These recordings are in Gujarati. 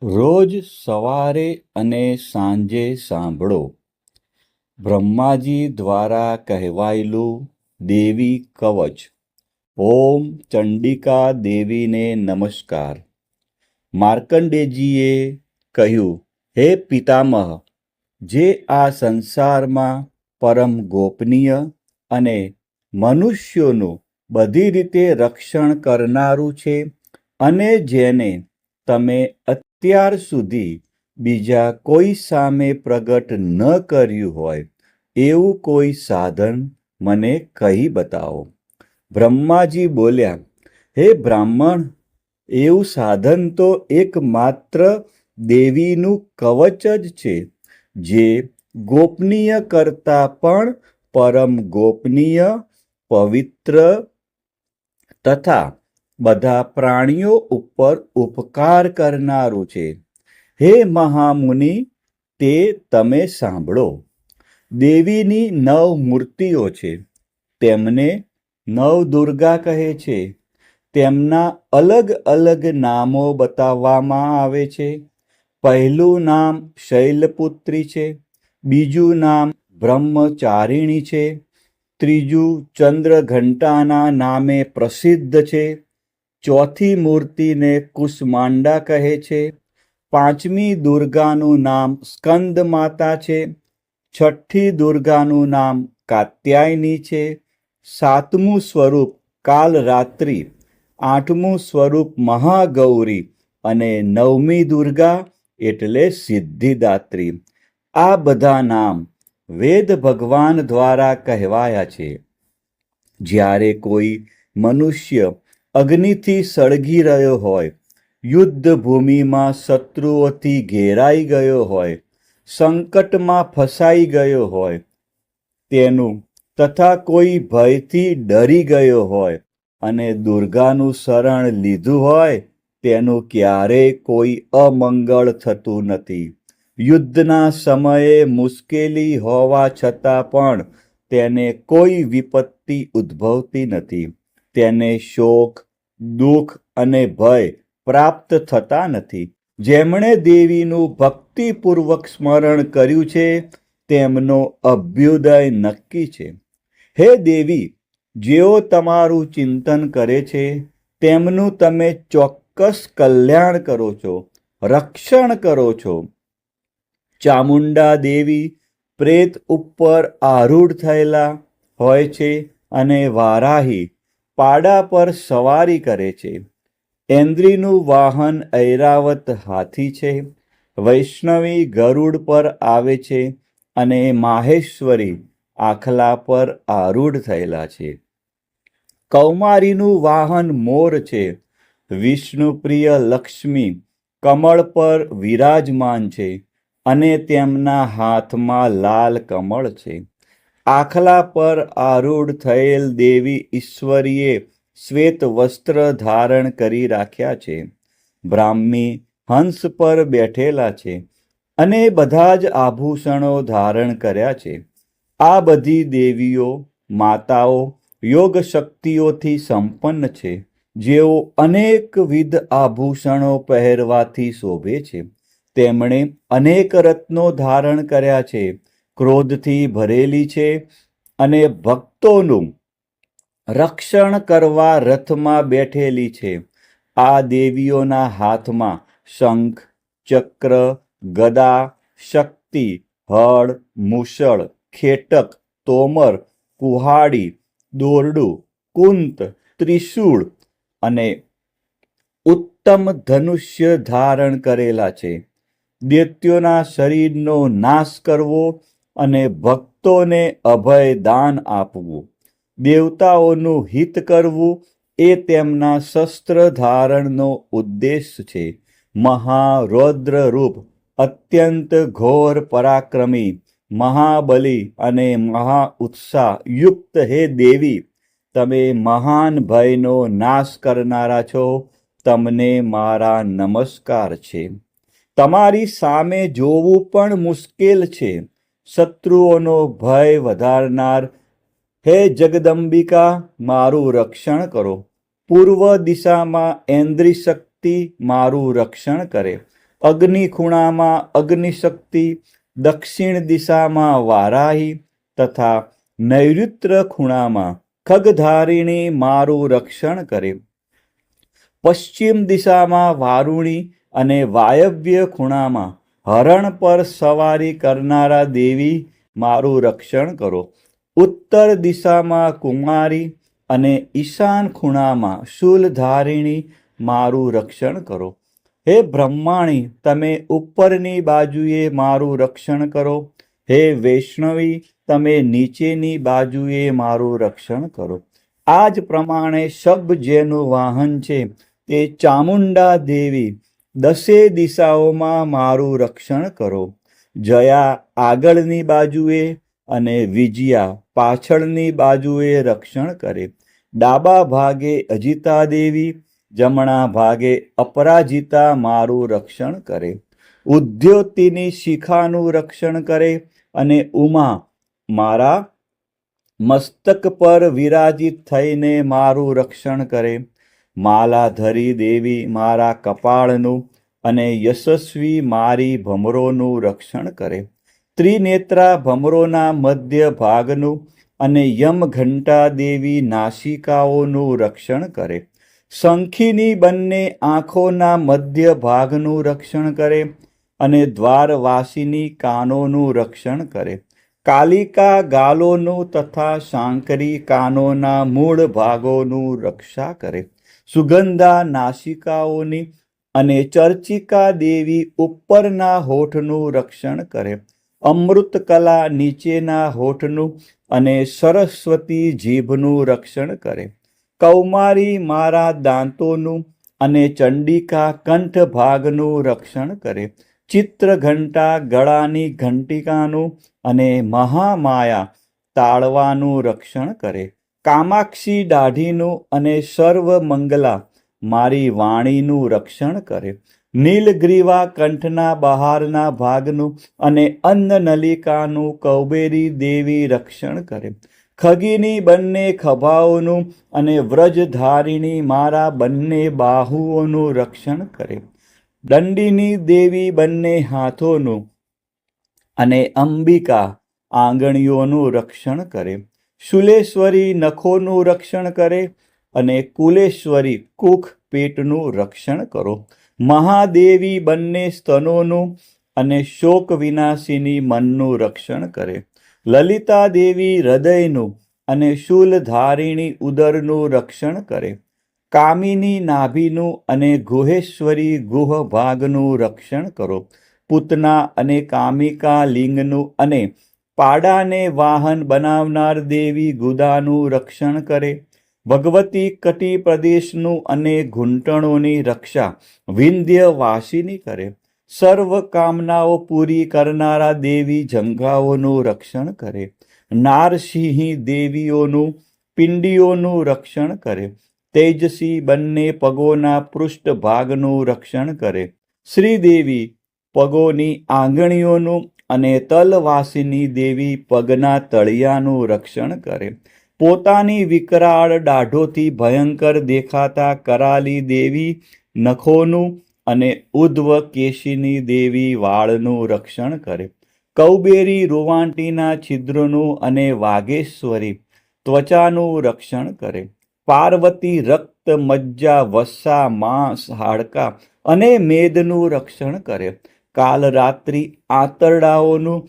રોજ સવારે અને સાંજે સાંભળો. બ્રહ્માજી દ્વારા કહેવાયેલું દેવી કવચ. ઓમ ચંડિકા દેવીને નમસ્કાર. માર્કંડેયજીએ કહ્યું, હે પિતામહ, જે આ સંસારમાં પરમ ગોપનીય અને મનુષ્યોનું બધી રીતે રક્ષણ કરનારું છે, અને જેને તમે અત્યાર સુધી બીજા કોઈ સામે પ્રગટ ન કર્યું હોય એવું કોઈ સાધન મને કહી બતાવો. બ્રહ્માજી બોલ્યા, હે બ્રાહ્મણ, એવું સાધન તો એકમાત્ર દેવીનું કવચ જ છે, જે ગોપનીય કરતાં પણ પરમ ગોપનીય, પવિત્ર તથા બધા પ્રાણીઓ ઉપર ઉપકાર કરનારું છે. હે મહામુનિ, તે તમે સાંભળો. દેવીની 9 મૂર્તિઓ છે. તેમને નવદુર્ગા કહે છે. તેમના અલગ અલગ નામો બતાવવામાં આવે છે. પહેલું નામ શૈલપુત્રી છે, બીજું નામ બ્રહ્મચારિણી છે, ત્રીજું ચંદ્રઘંટાના નામે પ્રસિદ્ધ છે, ચોથી મૂર્તિને કુષ્માંડા કહે છે, પાંચમી દુર્ગાનું નામ સ્કંદ માતા છે, છઠ્ઠી દુર્ગાનું નામ કાત્યાયની છે, સાતમું સ્વરૂપ કાલરાત્રિ, આઠમું સ્વરૂપ મહાગૌરી અને નવમી દુર્ગા એટલે સિદ્ધિદાત્રી. આ બધા નામ વેદ ભગવાન દ્વારા કહેવાયા છે. જ્યારે કોઈ મનુષ્ય અગ્નિથી સળગી રહ્યો હોય, યુદ્ધ ભૂમિમાં શત્રુઓથી ઘેરાઈ ગયો હોય, સંકટમાં ફસાઈ ગયો હોય તેનું, તથા કોઈ ભયથી ડરી ગયો હોય અને દુર્ગાનું શરણ લીધું હોય તેનું ક્યારેય કોઈ અમંગળ થતું નથી. યુદ્ધના સમયે મુશ્કેલી હોવા છતાં પણ તેને કોઈ વિપત્તિ ઉદ્ભવતી નથી. તેને શોક, દુઃખ અને ભય પ્રાપ્ત થતા નથી. જેમણે દેવીનું ભક્તિપૂર્વક સ્મરણ કર્યું છે તેમનો અભ્યુદય નક્કી છે. હે દેવી, જેઓ તમારું ચિંતન કરે છે તેમનું તમે ચોક્કસ કલ્યાણ કરો છો, રક્ષણ કરો છો. ચામુંડા દેવી પ્રેત ઉપર આરૂઢ થયેલા હોય છે અને વારાહી પાડા પર સવારી કરે છે. ઐન્દ્રીનું વાહન ઐરાવત હાથી છે, વૈષ્ણવી ગરુડ પર આવે છે અને માહેશ્વરી આખલા પર આરૂઢ થયેલા છે. કૌમારીનું વાહન મોર છે, વિષ્ણુપ્રિય લક્ષ્મી કમળ પર વિરાજમાન છે અને તેમના હાથમાં લાલ કમળ છે. આખલા પર આરૂઢ થયેલ દેવી ઈશ્વરીએ શ્વેત વસ્ત્ર ધારણ કરી રાખ્યા છે. બ્રાહ્મી હંસ પર બેઠેલા છે અને બધા જ આભૂષણો ધારણ કર્યા છે. આ બધી દેવીઓ માતાઓ યોગ શક્તિઓથી સંપન્ન છે, જેઓ અનેકવિધ આભૂષણો પહેરવાથી શોભે છે. તેમણે અનેક રત્નો ધારણ કર્યા છે, ક્રોધથી ભરેલી છે અને ભક્તોનું રક્ષણ કરવા રથમાં બેઠેલી છે. આ દેવીઓના હાથમાં શંખ, ચક્ર, ગદા, શક્તિ, હળ, મૂષળ, ખેટક, તોમર, કુહાડી, દોરડું, કુંત, ત્રિશૂળ અને ઉત્તમ ધનુષ્ય ધારણ કરેલા છે. દૈત્યોના શરીરનો નાશ કરવો અને ભક્તોને અભય દાન આપવું, દેવતાઓનું હિત કરવું એ તેમના શસ્ત્ર ધારણનો ઉદ્દેશ છે. મહારૌદ્ર રૂપ, અત્યંત ઘોર પરાક્રમી, મહાબલી અને મહા ઉત્સાહ યુક્ત હે દેવી, તમે મહાન ભયનો નાશ કરનારા છો. તમને મારા નમસ્કાર છે. તમારી સામે જોવું પણ મુશ્કેલ છે. શત્રુઓનો ભય વધારનાર હે જગદંબિકા, મારું રક્ષણ કરો. પૂર્વ દિશામાં ઐન્દ્રી શક્તિ મારું રક્ષણ કરે અગ્નિ ખૂણામાં અગ્નિશક્તિ, દક્ષિણ દિશામાં વારાહી તથા નૈઋત્ય ખૂણામાં ખગધારિણી મારું રક્ષણ કરે. પશ્ચિમ દિશામાં વારુણી અને વાયવ્ય ખૂણામાં હરણ પર સવારી કરનારા દેવી મારું રક્ષણ કરો. ઉત્તર દિશામાં કુમારી અને ઈશાન ખૂણામાં શૂલધારિણી મારું રક્ષણ કરો. હે બ્રહ્માણી, તમે ઉપરની બાજુએ મારું રક્ષણ કરો. હે વૈષ્ણવી, તમે નીચેની બાજુએ મારું રક્ષણ કરો. આ જ પ્રમાણે શબ જેનું વાહન છે તે ચામુંડા દેવી 10 દિશાઓમાં મારું રક્ષણ કરો. જયા આગળની બાજુએ અને વિજયા પાછળની બાજુએ રક્ષણ કરે. ડાબા ભાગે અજિતા દેવી, જમણા ભાગે અપરાજિતા મારું રક્ષણ કરે. ઉદ્યોતિની શિખાનું રક્ષણ કરે અને ઉમા મારા મસ્તક પર વિરાજિત થઈને મારું રક્ષણ કરે. માલાધરી દેવી મારા કપાળનું અને યશસ્વી મારી ભમરોનું રક્ષણ કરે. ત્રિનેત્રા ભમરોના મધ્ય ભાગનું અને યમઘંટા દેવી નાસિકાઓનું રક્ષણ કરે. શંખીની બંને આંખોના મધ્ય ભાગનું રક્ષણ કરે અને દ્વારવાસીની કાનોનું રક્ષણ કરે. કાલિકા ગાલોનું તથા શાંકરી કાનોના મૂળ ભાગોનું રક્ષા કરે. સુગંધા નાસિકાઓની અને ચર્ચિકા દેવી ઉપરના હોઠનું રક્ષણ કરે. અમૃતકલા નીચેના હોઠનું અને સરસ્વતી જીભનું રક્ષણ કરે. કૌમારી મારા દાંતોનું અને ચંડિકા કંઠ ભાગનું રક્ષણ કરે. ચિત્રઘંટા ગળાની ઘંટિકાનું અને મહામાયા તાળવાનું રક્ષણ કરે. કામાક્ષી દાઢીનું અને સર્વ મંગલા મારી વાણીનું રક્ષણ કરે. નીલગ્રીવા કંઠના બહારના ભાગનું અને અન્નનલિકાનું કૌબેરી દેવી રક્ષણ કરે. ખગીની બંને ખભાઓનું અને વ્રજધારિણી મારા બંને બાહુઓનું રક્ષણ કરે. દંડિની દેવી બંને હાથોનું અને અંબિકા આંગળીઓનું રક્ષણ કરે. શુલેશ્વરી નખોનું રક્ષણ કરે અને કુલેશ્વરી કુખ પેટનું રક્ષણ કરો. મહાદેવી બંને સ્તનોનું અને શોક વિનાશીની મનનું રક્ષણ કરે. લલિતા દેવી હૃદયનું અને શૂલધારિણી ઉદરનું રક્ષણ કરે. કામિની નાભીનું અને ગુહેશ્વરી ગુહ ભાગનું રક્ષણ કરો. પૂતના અને કામિકા લિંગનું અને પાડાને વાહન બનાવનાર દેવી ગુદાનું રક્ષણ કરે. ભગવતી કટી પ્રદેશનું અને ઘૂંટણોની રક્ષા વિંધ્યવાસીની કરે. સર્વ કામનાઓ પૂરી કરનારા દેવી જંઘાઓનું રક્ષણ કરે. નારસિંહી દેવીઓનું પિંડીઓનું રક્ષણ કરે. તેજસી બંને પગોના પૃષ્ઠ ભાગનું રક્ષણ કરે. શ્રીદેવી પગોની આંગળીઓનું અને તલવાસીની દેવી પગના તળિયાનું રક્ષણ કરે. પોતાની વિકરાળ દાઢોથી ભયંકર દેખાતા કરાલી દેવી નખોનું અને ઉદ્ધવ કેશીની દેવી વાળનું રક્ષણ કરે. કૌબેરી રોવાંટીના છિદ્રોનું અને વાઘેશ્વરી ત્વચાનું રક્ષણ કરે. પાર્વતી રક્ત, મજ્જા, વસા, માંસ, હાડકા અને મેદનું રક્ષણ કરે. કાલરાત્રિ આંતરડાઓનું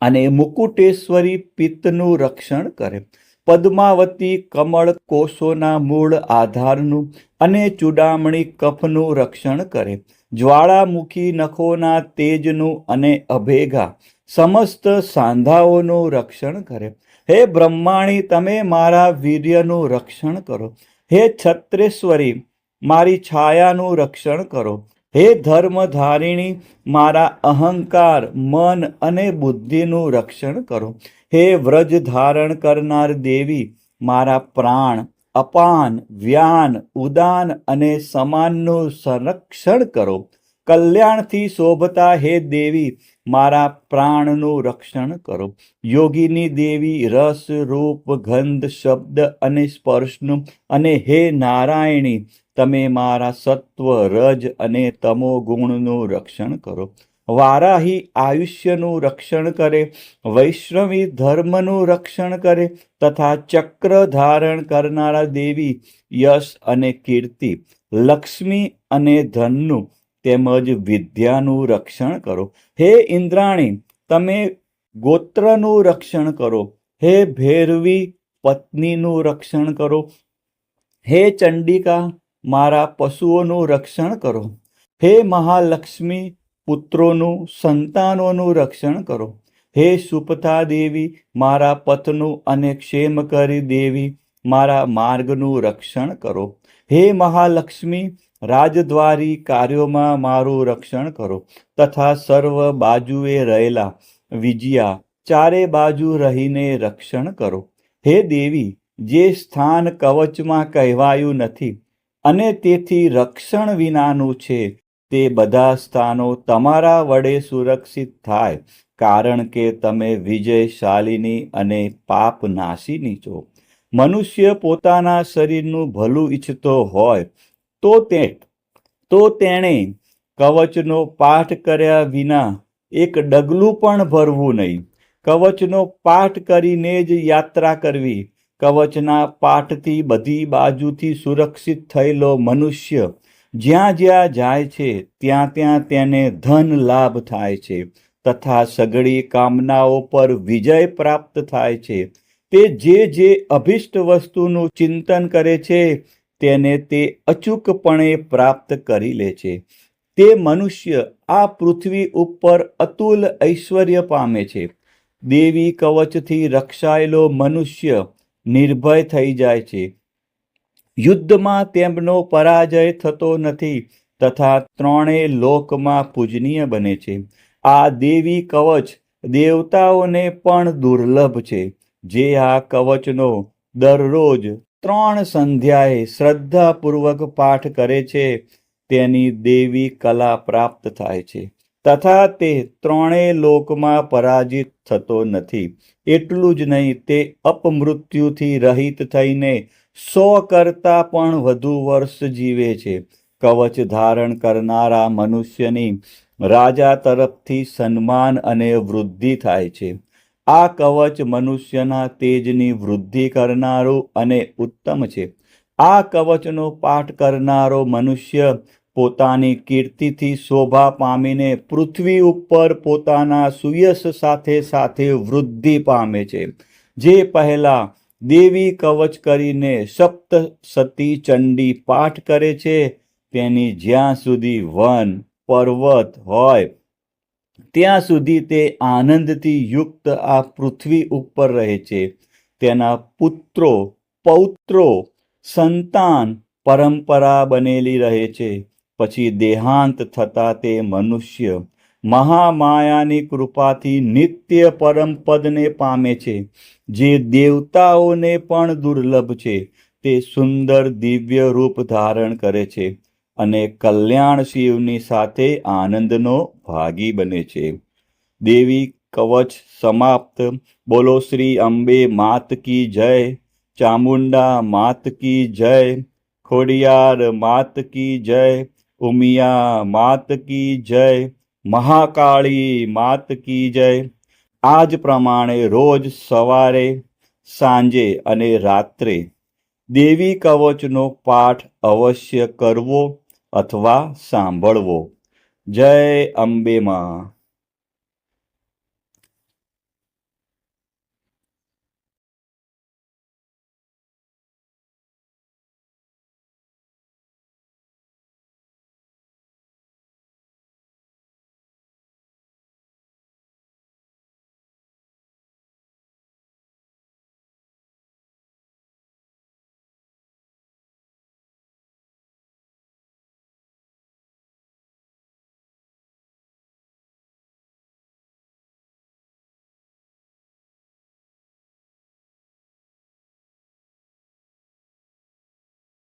અને મુકુટેશ્વરી પિત્તનું રક્ષણ કરે. પદ્માવતી કમળ કોષોના મૂળ આધારનું અને ચૂડામણી કફનું રક્ષણ કરે. જ્વાળામુખી નખોના તેજનું અને અભેગા સમસ્ત સાંધાઓનું રક્ષણ કરે. હે બ્રહ્માણી, તમે મારા વીર્યનું રક્ષણ કરો. હે છત્રેશ્વરી, મારી છાયાનું રક્ષણ કરો. હે ધર્મધારિણી, મારા અહંકાર, મન અને બુદ્ધિનું રક્ષણ કરો. હે વ્રજ ધારણ કરનાર દેવી, મારા પ્રાણ, અપાન, વ્યાન, ઉદાન અને સમાનનું સંરક્ષણ કરો. કલ્યાણથી શોભતા હે દેવી, મારા પ્રાણનું રક્ષણ કરો. યોગીની દેવી રસ, રૂપ, ગંધ, શબ્દ અને સ્પર્શનું અને હે નારાયણી, તમે મારા સત્વ રજ અને તમો ગુણનું રક્ષણ કરો. વારાહી આયુષ્યનું રક્ષણ કરે, વૈષ્ણવી ધર્મનું રક્ષણ કરે, તથા ચક્ર ધારણ કરનારા દેવી યશ અને કીર્તિ, લક્ષ્મી અને ધનનું તેમજ વિદ્યાનું રક્ષણ કરો. હે ઇન્દ્રાણી, તમે ગોત્રનું રક્ષણ કરો. હે ભૈરવી, પત્નીનું રક્ષણ કરો. હે ચંડિકા, મારા પશુઓનું રક્ષણ કરો. હે મહાલક્ષ્મી, પુત્રોનું સંતાનોનું રક્ષણ કરો. હે સુપથા દેવી, મારા પથનું અને ક્ષેમકરી દેવી, મારા માર્ગનું રક્ષણ કરો. હે મહાલક્ષ્મી, રાજદ્વારી કાર્યોમાં મારું રક્ષણ કરો, તથા સર્વ બાજુએ રહેલા વિજયા ચારે બાજુ રહીને રક્ષણ કરો. હે દેવી, જે સ્થાન કવચમાં કહેવાયું નથી અને તેથી રક્ષણ વિનાનું છે, તે બધા સ્થાનો તમારા વડે સુરક્ષિત થાય, કારણ કે તમે વિજયશાલિની અને પાપનાશીની છો. મનુષ્ય પોતાના શરીરનું ભલું ઈચ્છતો હોય તો તેણે કવચનો પાઠ કર્યા વિના એક ડગલું પણ ભરવું નહીં. કવચનો પાઠ કરીને જ યાત્રા કરવી. કવચના પાઠથી બધી બાજુથી સુરક્ષિત થયેલો મનુષ્ય જ્યાં જ્યાં જાય છે ત્યાં ત્યાં તેને ધન લાભ થાય છે, તથા સઘળી કામનાઓ પર વિજય પ્રાપ્ત થાય છે. તે જે અભિષ્ટ વસ્તુનું ચિંતન કરે છે તેને તે અચૂકપણે પ્રાપ્ત કરી લે છે. તે મનુષ્ય આ પૃથ્વી ઉપર અતુલ ઐશ્વર્ય પામે છે. દેવી કવચથી રક્ષાયેલો મનુષ્ય નિર્ભય થઈ જાય છે. યુદ્ધમાં તેમનો પરાજય થતો નથી, તથા ત્રણેય લોકમાં પૂજનીય બને છે. આ દેવી કવચ દેવતાઓને પણ દુર્લભ છે. જે આ કવચનો દરરોજ 3 સંધ્યાએ શ્રદ્ધાપૂર્વક પાઠ કરે છે તેની દેવી કલા પ્રાપ્ત થાય છે, તથા તે ત્રણેય લોકમાં પરાજિત થતો નથી. એટલું જ નહીં, તે અપમૃત્યુથી રહિત થઈને 100 કરતાં પણ વધુ વર્ષ જીવે છે. કવચ ધારણ કરનારા મનુષ્યની રાજા તરફથી સન્માન અને વૃદ્ધિ થાય છે. આ કવચ મનુષ્યના તેજની વૃદ્ધિ કરનારું અને ઉત્તમ છે. આ કવચનો પાઠ કરનારો મનુષ્ય પોતાની કીર્તિથી શોભા પામીને પૃથ્વી ઉપર પોતાના સુયશ સાથે સાથે વૃદ્ધિ પામે છે. જે પહેલા દેવી કવચ કરીને સપ્તસતી ચંડી પાઠ કરે છે, તેની જ્યાં સુધી વન પર્વત હોય ત્યાં સુધી તે આનંદથી યુક્ત આ પૃથ્વી ઉપર રહે છે. તેના પુત્રો પૌત્રો સંતાન પરંપરા બનેલી રહે છે. પછી દેહાંત થતા તે મનુષ્ય મહામાયાની કૃપાથી નિત્ય પરમપદને પામે છે, જે દેવતાઓને પણ દુર્લભ છે. તે સુંદર દિવ્ય રૂપ ધારણ કરે છે અને કલ્યાણ શિવની સાથે આનંદનો ભાગી બને છે. દેવી કવચ સમાપ્ત. બોલો શ્રી અંબે માત કી જય, ચામુંડા માત કી જય, ખોડિયાર માત કી જય, ઉમિયા માત કી જય, મહાકાળી માત કી જય. આ જ પ્રમાણે રોજ સવારે, સાંજે અને રાત્રે દેવી કવચનો પાઠ અવશ્ય કરવો અથવા સાંભળવો. જય અંબે માં.